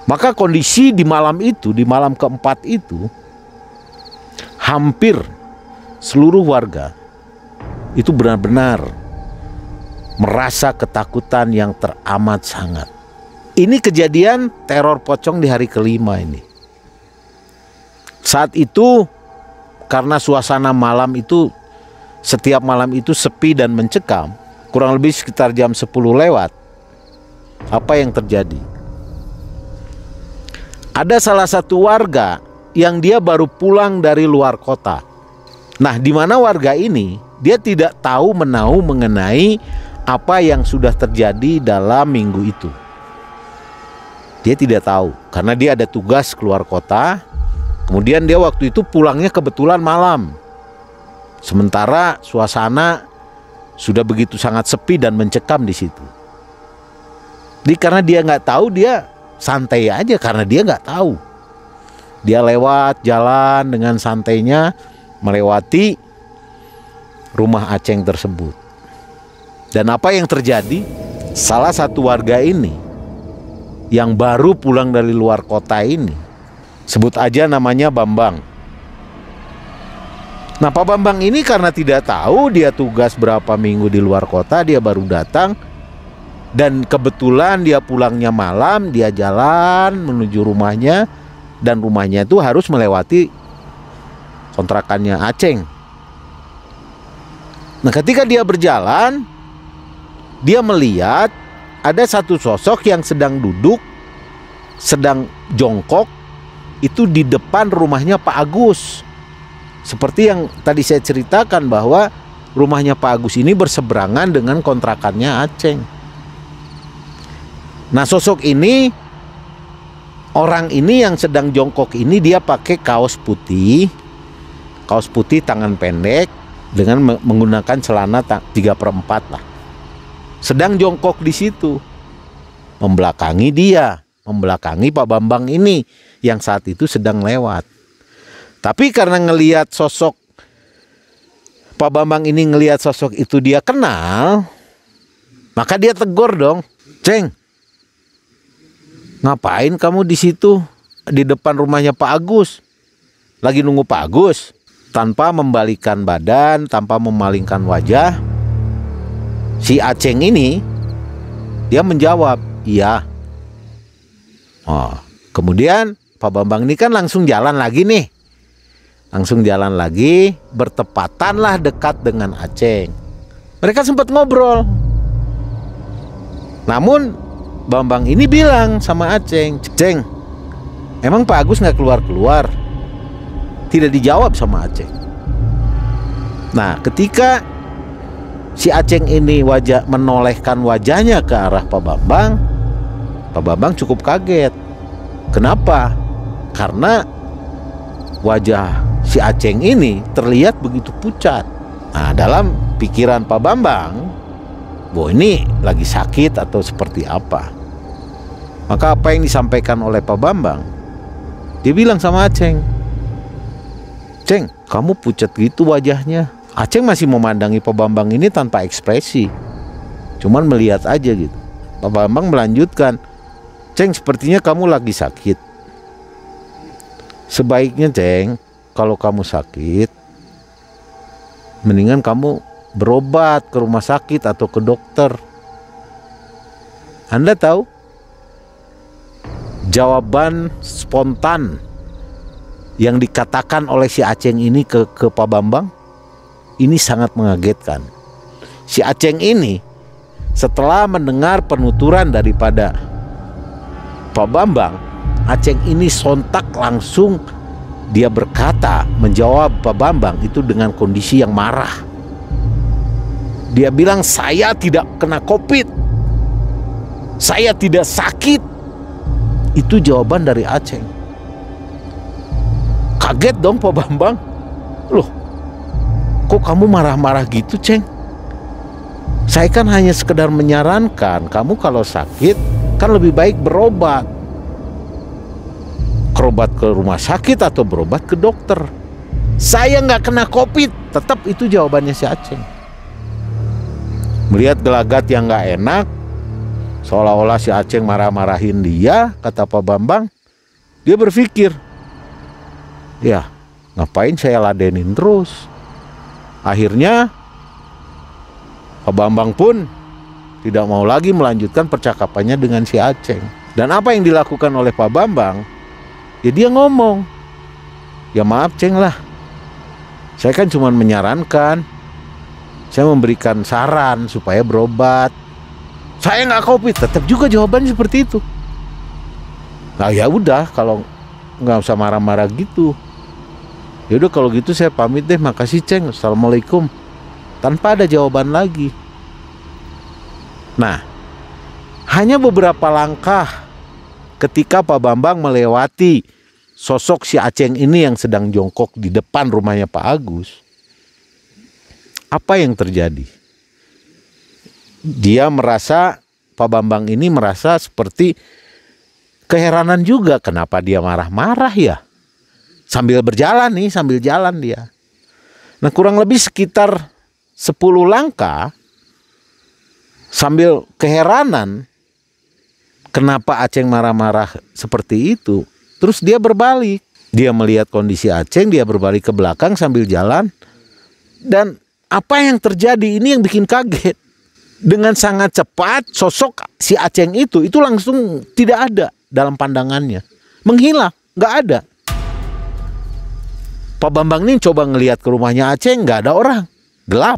Maka kondisi di malam itu, di malam keempat itu, hampir seluruh warga itu benar-benar merasa ketakutan yang teramat sangat. Ini kejadian teror pocong di hari kelima ini. Saat itu karena suasana malam itu, setiap malam itu sepi dan mencekam, kurang lebih sekitar jam 10 lewat. Apa yang terjadi? Ada salah satu warga yang dia baru pulang dari luar kota. Nah, di mana warga ini, dia tidak tahu menahu mengenai apa yang sudah terjadi dalam minggu itu. Dia tidak tahu, karena dia ada tugas keluar kota. Kemudian dia waktu itu pulangnya kebetulan malam. Sementara suasana sudah begitu sangat sepi dan mencekam di situ. Jadi karena dia nggak tahu, dia santai aja karena dia nggak tahu. Dia lewat jalan dengan santainya melewati rumah Aceng tersebut. Dan apa yang terjadi? Salah satu warga ini yang baru pulang dari luar kota ini, sebut aja namanya Bambang. Nah, Pak Bambang ini karena tidak tahu dia tugas berapa minggu di luar kota, dia baru datang. Dan kebetulan dia pulangnya malam, dia jalan menuju rumahnya. Dan rumahnya itu harus melewati kontrakannya Aceng. Nah, ketika dia berjalan, dia melihat ada satu sosok yang sedang duduk, sedang jongkok, itu di depan rumahnya Pak Agus. Seperti yang tadi saya ceritakan bahwa rumahnya Pak Agus ini berseberangan dengan kontrakannya Aceng. Nah, sosok ini, orang ini yang sedang jongkok ini, dia pakai kaos putih tangan pendek dengan menggunakan celana 3/4 lah. Sedang jongkok di situ, membelakangi dia, membelakangi Pak Bambang ini yang saat itu sedang lewat. Tapi karena ngelihat sosok Pak Bambang ini, ngelihat sosok itu dia kenal, maka dia tegur dong, "Ceng, ngapain kamu di situ di depan rumahnya Pak Agus? Lagi nunggu Pak Agus?" Tanpa membalikan badan, tanpa memalingkan wajah, si Aceng ini dia menjawab, "Iya." Oh, kemudian Pak Bambang ini kan langsung jalan lagi nih. Langsung jalan lagi, bertepatanlah dekat dengan Aceng. Mereka sempat ngobrol. Namun Bambang ini bilang sama Aceng, "Ceng, emang Pak Agus nggak keluar-keluar?" Tidak dijawab sama Aceng. Nah, ketika si Aceng ini menolehkan wajahnya ke arah Pak Bambang cukup kaget. Kenapa? Karena wajah si Aceng ini terlihat begitu pucat. Nah, dalam pikiran Pak Bambang, bahwa ini lagi sakit atau seperti apa. Maka apa yang disampaikan oleh Pak Bambang, dia bilang sama Aceng, "Ceng, kamu pucat gitu wajahnya." Aceng masih memandangi Pak Bambang ini tanpa ekspresi, cuman melihat aja gitu. Pak Bambang melanjutkan, "Ceng, sepertinya kamu lagi sakit. Sebaiknya Ceng, kalau kamu sakit, mendingan kamu berobat ke rumah sakit atau ke dokter." Anda tahu, jawaban spontan yang dikatakan oleh si Aceng ini ke Pak Bambang ini sangat mengagetkan. Si Aceng ini setelah mendengar penuturan daripada Pak Bambang, Aceng ini sontak langsung dia berkata, menjawab Pak Bambang itu dengan kondisi yang marah. Dia bilang, "Saya tidak kena COVID, saya tidak sakit." Itu jawaban dari Aceng. Kaget dong Pak Bambang. "Loh, kok kamu marah-marah gitu, Ceng? Saya kan hanya sekedar menyarankan kamu kalau sakit kan lebih baik berobat. Berobat ke rumah sakit atau berobat ke dokter. Saya nggak kena COVID. Tetap itu jawabannya si Aceng. Melihat gelagat yang nggak enak, seolah-olah si Aceng marah-marahin dia, kata Pak Bambang. Dia berpikir, ya ngapain saya ladenin terus. Akhirnya Pak Bambang pun tidak mau lagi melanjutkan percakapannya dengan si Aceng. Dan apa yang dilakukan oleh Pak Bambang, ya dia ngomong, ya maaf Ceng lah, saya kan cuma menyarankan, saya memberikan saran supaya berobat. Saya nggak COVID. Tetap juga jawabannya seperti itu. Nah ya udah, kalau nggak usah marah-marah gitu. Ya udah kalau gitu saya pamit deh, makasih Ceng, assalamualaikum. Tanpa ada jawaban lagi. Nah, hanya beberapa langkah ketika Pak Bambang melewati sosok si Aceng ini yang sedang jongkok di depan rumahnya Pak Agus. Apa yang terjadi? Dia merasa, Pak Bambang ini merasa seperti keheranan juga, kenapa dia marah-marah ya? Sambil berjalan nih, sambil jalan dia. Nah kurang lebih sekitar 10 langkah, sambil keheranan, kenapa Aceng marah-marah seperti itu? Terus dia berbalik. Dia melihat kondisi Aceng, dia berbalik ke belakang sambil jalan. Dan apa yang terjadi ini yang bikin kaget. Dengan sangat cepat sosok si Aceng itu langsung tidak ada dalam pandangannya. Menghilang, nggak ada. Pak Bambang ini coba ngelihat ke rumahnya Aceng, nggak ada orang, gelap.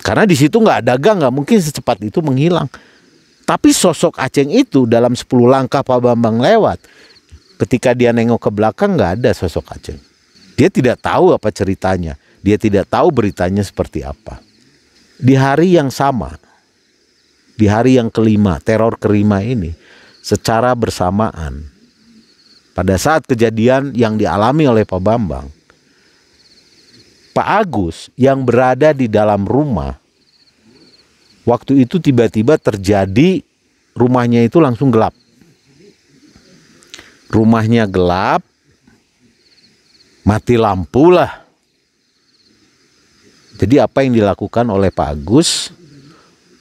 Karena di situ nggak ada gang, nggak mungkin secepat itu menghilang. Tapi sosok Aceng itu dalam 10 langkah Pak Bambang lewat, ketika dia nengok ke belakang nggak ada sosok Aceng. Dia tidak tahu apa ceritanya. Dia tidak tahu beritanya seperti apa. Di hari yang sama, di hari yang kelima, teror kelima ini, secara bersamaan, pada saat kejadian yang dialami oleh Pak Bambang, Pak Agus yang berada di dalam rumah, waktu itu tiba-tiba terjadi, rumahnya itu langsung gelap. Rumahnya gelap, mati lampu lah. Jadi apa yang dilakukan oleh Pak Agus?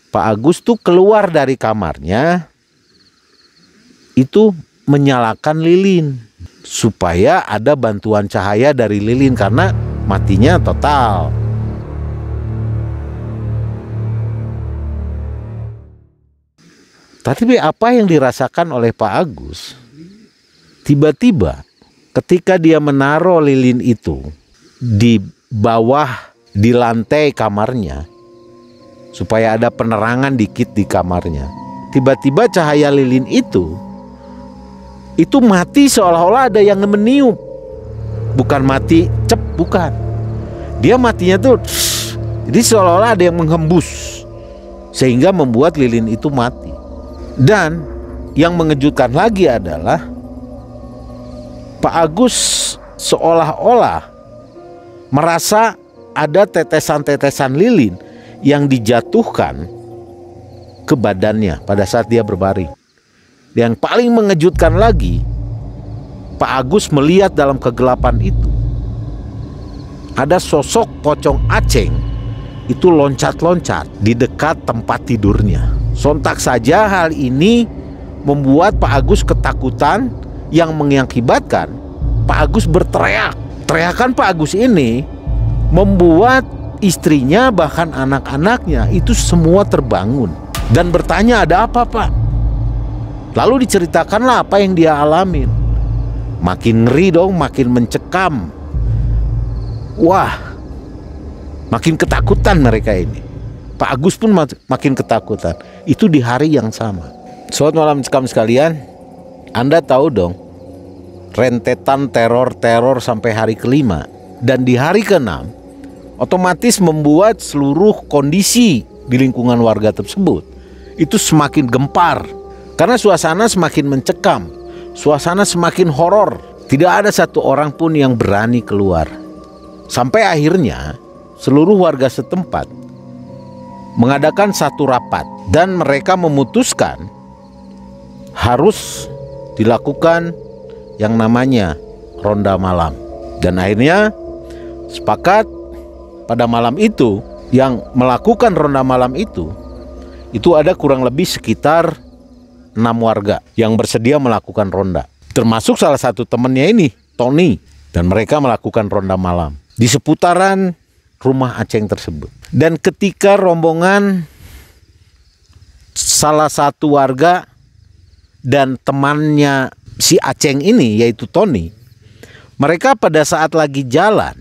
Pak Agus tuh keluar dari kamarnya, itu menyalakan lilin supaya ada bantuan cahaya dari lilin karena matinya total. Tapi apa yang dirasakan oleh Pak Agus? Tiba-tiba ketika dia menaruh lilin itu di bawah, di lantai kamarnya, supaya ada penerangan dikit di kamarnya, tiba-tiba cahaya lilin itu mati seolah-olah ada yang meniup. Bukan mati cep, bukan. Dia matinya tuh jadi seolah-olah ada yang menghembus, sehingga membuat lilin itu mati. Dan yang mengejutkan lagi adalah Pak Agus seolah-olah merasa ada tetesan-tetesan lilin yang dijatuhkan ke badannya pada saat dia berbaring. Yang paling mengejutkan lagi, Pak Agus melihat dalam kegelapan itu ada sosok pocong Aceng itu loncat-loncat di dekat tempat tidurnya. Sontak saja hal ini membuat Pak Agus ketakutan, yang mengakibatkan Pak Agus berteriak. Teriakan Pak Agus ini membuat istrinya bahkan anak-anaknya itu semua terbangun dan bertanya, ada apa Pak? Lalu diceritakanlah apa yang dia alamin. Makin ngeri dong, makin mencekam. Wah, makin ketakutan mereka ini. Pak Agus pun makin ketakutan. Itu di hari yang sama. Sobat Malam Mencekam sekalian, Anda tahu dong, rentetan teror-teror sampai hari kelima. Dan di hari ke-6 otomatis membuat seluruh kondisi di lingkungan warga tersebut itu semakin gempar. Karena suasana semakin mencekam, suasana semakin horor. Tidak ada satu orang pun yang berani keluar. Sampai akhirnya seluruh warga setempat mengadakan satu rapat dan mereka memutuskan harus dilakukan yang namanya ronda malam. Dan akhirnya sepakat pada malam itu, yang melakukan ronda malam itu ada kurang lebih sekitar 6 warga yang bersedia melakukan ronda. Termasuk salah satu temannya ini, Tony. Dan mereka melakukan ronda malam di seputaran rumah Aceng tersebut. Dan ketika rombongan salah satu warga dan temannya si Aceng ini, yaitu Tony, mereka pada saat lagi jalan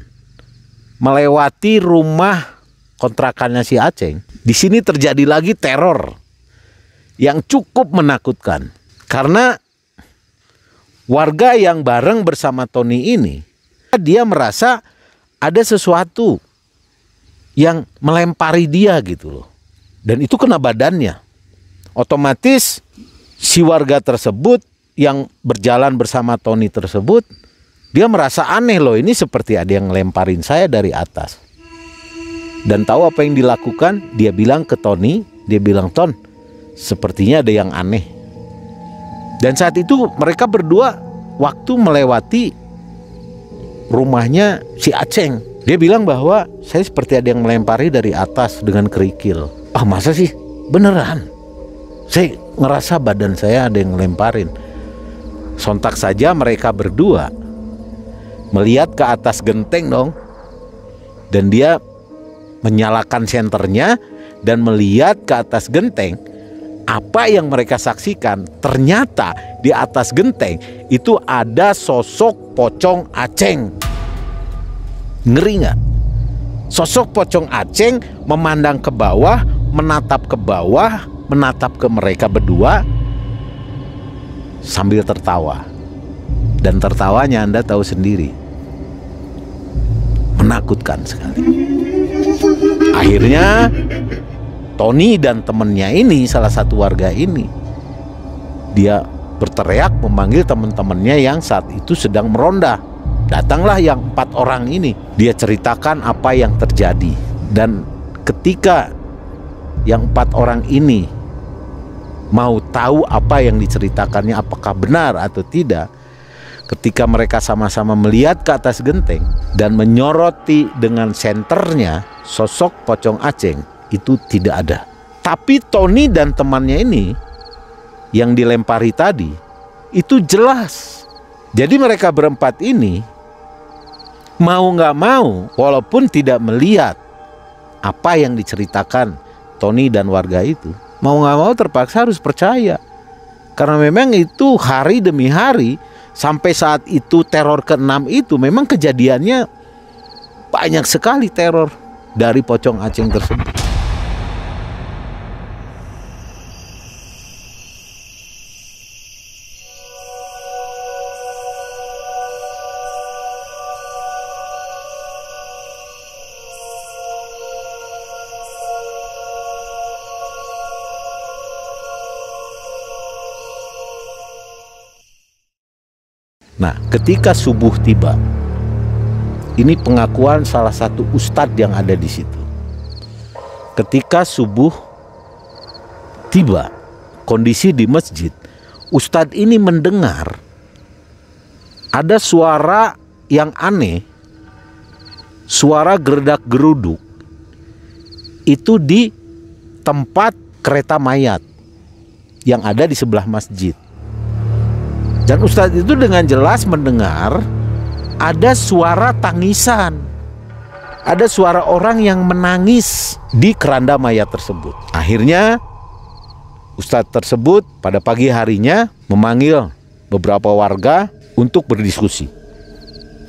melewati rumah kontrakannya si Aceng, di sini terjadi lagi teror yang cukup menakutkan. Karena warga yang bareng bersama Tony ini, dia merasa ada sesuatu yang melempari dia gitu loh. Dan itu kena badannya. Otomatis si warga tersebut yang berjalan bersama Tony tersebut, dia merasa aneh loh, ini seperti ada yang ngelemparin saya dari atas. Dan tahu apa yang dilakukan? Dia bilang ke Tony, dia bilang, "Ton, sepertinya ada yang aneh." Dan saat itu mereka berdua waktu melewati rumahnya si Aceng, dia bilang bahwa saya seperti ada yang melempari dari atas dengan kerikil. Ah, masa sih? Beneran? Saya ngerasa badan saya ada yang ngelemparin. Sontak saja mereka berdua melihat ke atas genteng dong. Dan dia menyalakan senternya dan melihat ke atas genteng. Apa yang mereka saksikan, ternyata di atas genteng itu ada sosok pocong Aceng. Ngeri nggak? Sosok pocong Aceng memandang ke bawah, menatap ke bawah, menatap ke mereka berdua sambil tertawa. Dan tertawanya Anda tahu sendiri, menakutkan sekali. Akhirnya Tony dan temennya ini, salah satu warga ini, dia berteriak memanggil teman-temannya yang saat itu sedang meronda. Datanglah yang 4 orang ini. Dia ceritakan apa yang terjadi. Dan ketika yang 4 orang ini mau tahu apa yang diceritakannya apakah benar atau tidak, ketika mereka sama-sama melihat ke atas genteng dan menyoroti dengan senternya sosok pocong Aceng, itu tidak ada. Tapi Tony dan temannya ini yang dilempari tadi itu jelas. Jadi mereka berempat ini mau nggak mau, walaupun tidak melihat apa yang diceritakan Tony dan warga itu, mau nggak mau terpaksa harus percaya. Karena memang itu hari demi hari, sampai saat itu teror ke-6 itu memang kejadiannya banyak sekali teror dari pocong Aceng tersebut. Nah, ketika subuh tiba, ini pengakuan salah satu ustadz yang ada di situ. Ketika subuh tiba, kondisi di masjid, ustadz ini mendengar ada suara yang aneh, suara geredak-geruduk itu di tempat kereta mayat yang ada di sebelah masjid. Dan ustadz itu dengan jelas mendengar ada suara tangisan. Ada suara orang yang menangis di keranda mayat tersebut. Akhirnya ustadz tersebut pada pagi harinya memanggil beberapa warga untuk berdiskusi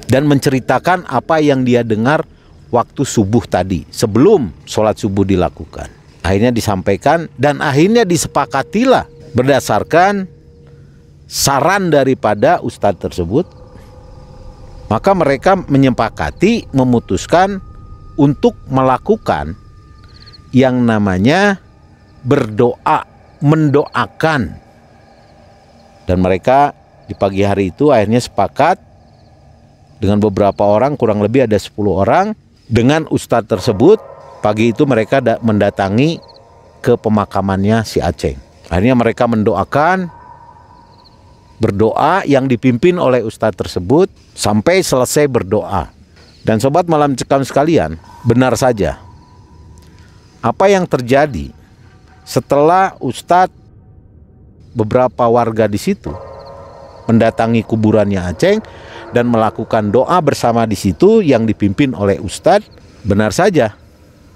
dan menceritakan apa yang dia dengar waktu subuh tadi, sebelum sholat subuh dilakukan. Akhirnya disampaikan dan akhirnya disepakatilah berdasarkan saran daripada ustadz tersebut, maka mereka menyepakati memutuskan untuk melakukan yang namanya berdoa, mendoakan. Dan mereka di pagi hari itu akhirnya sepakat dengan beberapa orang, kurang lebih ada 10 orang, dengan ustadz tersebut. Pagi itu mereka mendatangi ke pemakamannya si Aceng. Akhirnya mereka mendoakan berdoa yang dipimpin oleh ustadz tersebut sampai selesai berdoa. Dan sobat malam cekam sekalian, benar saja apa yang terjadi setelah ustadz beberapa warga di situ mendatangi kuburannya Aceng dan melakukan doa bersama di situ yang dipimpin oleh ustadz, benar saja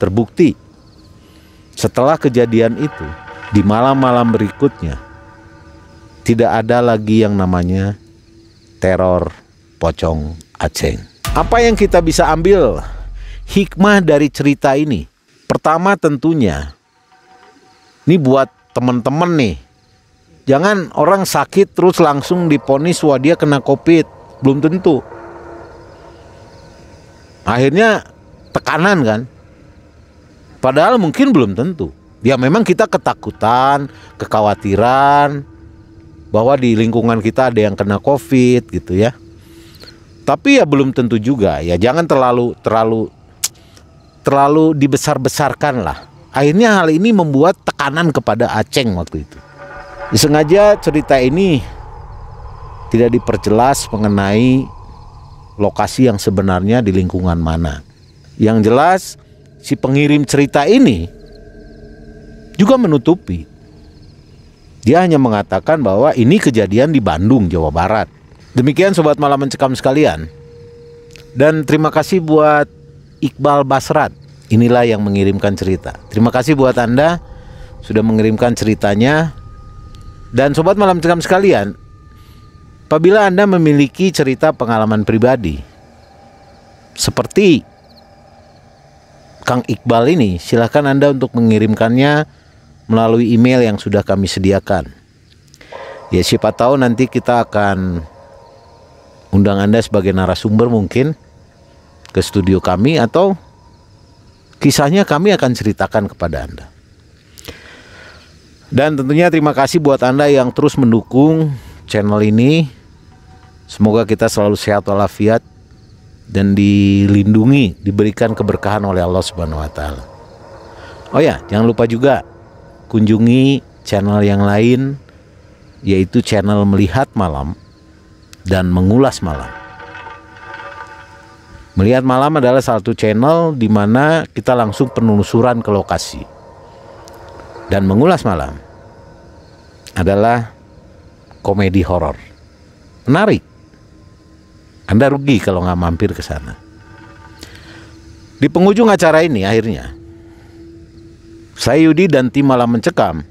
terbukti setelah kejadian itu di malam-malam berikutnya tidak ada lagi yang namanya teror pocong Aceng. Apa yang kita bisa ambil hikmah dari cerita ini? Pertama tentunya, ini buat teman-teman nih, jangan orang sakit terus langsung diponis wah dia kena COVID. Belum tentu. Akhirnya tekanan kan. Padahal mungkin belum tentu. Ya memang kita ketakutan, kekhawatiran bahwa di lingkungan kita ada yang kena COVID gitu ya. Tapi ya belum tentu juga. Ya jangan terlalu dibesar-besarkan lah. Akhirnya hal ini membuat tekanan kepada Aceng waktu itu. Sengaja cerita ini tidak diperjelas mengenai lokasi yang sebenarnya di lingkungan mana. Yang jelas si pengirim cerita ini juga menutupi. Dia hanya mengatakan bahwa ini kejadian di Bandung, Jawa Barat. Demikian sobat malam mencekam sekalian. Dan terima kasih buat Iqbal Basrat. Inilah yang mengirimkan cerita. Terima kasih buat Anda sudah mengirimkan ceritanya. Dan sobat malam mencekam sekalian, apabila Anda memiliki cerita pengalaman pribadi seperti Kang Iqbal ini, silahkan Anda untuk mengirimkannya melalui email yang sudah kami sediakan. Ya siapa tahu nanti kita akan undang Anda sebagai narasumber mungkin ke studio kami, atau kisahnya kami akan ceritakan kepada Anda. Dan tentunya terima kasih buat Anda yang terus mendukung channel ini. Semoga kita selalu sehat walafiat dan dilindungi, diberikan keberkahan oleh Allah Subhanahu wa taala. Oh ya, jangan lupa juga kunjungi channel yang lain, yaitu channel Melihat Malam dan Mengulas Malam. Melihat Malam adalah salah satu channel di mana kita langsung penelusuran ke lokasi. Dan Mengulas Malam adalah komedi horor. Menarik. Anda rugi kalau nggak mampir ke sana. Di penghujung acara ini akhirnya, saya Yudi dan tim Malam Mencekam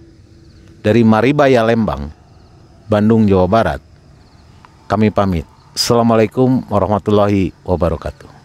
dari Maribaya Lembang, Bandung, Jawa Barat, kami pamit. Assalamualaikum warahmatullahi wabarakatuh.